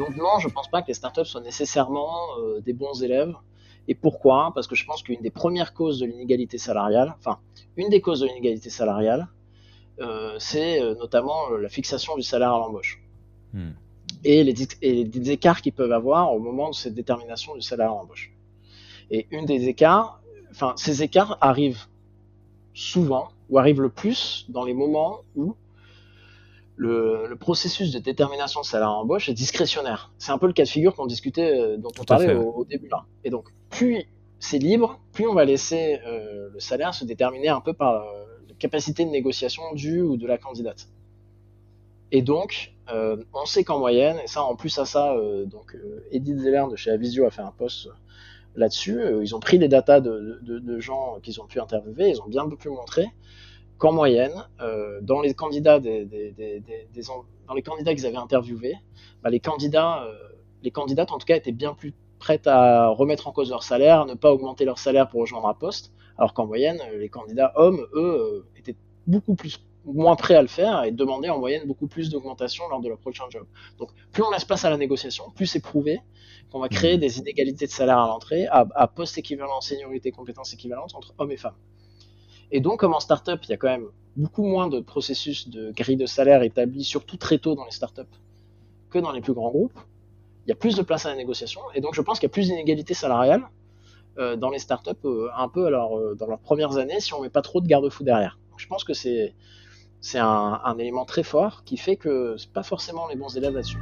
donc non, je pense pas que les startups soient nécessairement des bons élèves. Et pourquoi? Parce que je pense qu'une des premières causes de l'inégalité salariale, enfin, une des causes de l'inégalité salariale, c'est notamment la fixation du salaire à l'embauche Hmm. et les écarts qu'ils peuvent avoir au moment de cette détermination du salaire à l'embauche. Et une des écarts, enfin, ces écarts arrivent souvent ou arrivent le plus dans les moments où le processus de détermination de salaire à l'embauche est discrétionnaire. C'est un peu le cas de figure qu'on discutait, dont on Tout à parlait fait. au début là. Et donc, plus c'est libre, plus on va laisser le salaire se déterminer un peu par la capacité de négociation du ou de la candidate. Et donc, on sait qu'en moyenne, et ça en plus à ça, Edith Zeller de chez Avisio a fait un post là-dessus. Ils ont pris des datas de gens qu'ils ont pu interviewer, ils ont bien pu montrer qu'en moyenne, dans les candidats dans les candidats qu'ils avaient interviewés, bah, les candidates en tout cas étaient bien plus prêtes à remettre en cause leur salaire, à ne pas augmenter leur salaire pour rejoindre un poste, alors qu'en moyenne, les candidats hommes, eux, étaient beaucoup moins prêts à le faire et demandaient en moyenne beaucoup plus d'augmentation lors de leur prochain job. Donc plus on laisse place à la négociation, plus c'est prouvé qu'on va créer Hmm. des inégalités de salaire à l'entrée, à poste équivalent, seniorité, compétences équivalentes entre hommes et femmes. Et donc, comme en startup, il y a quand même beaucoup moins de processus de grille de salaire établi, surtout très tôt dans les startups, que dans les plus grands groupes. Il y a plus de place à la négociation. Et donc, je pense qu'il y a plus d'inégalités salariales dans les startups, un peu dans leurs premières années, si on ne met pas trop de garde-fous derrière. Donc, je pense que c'est un élément très fort qui fait que c'est pas forcément les bons élèves là-dessus.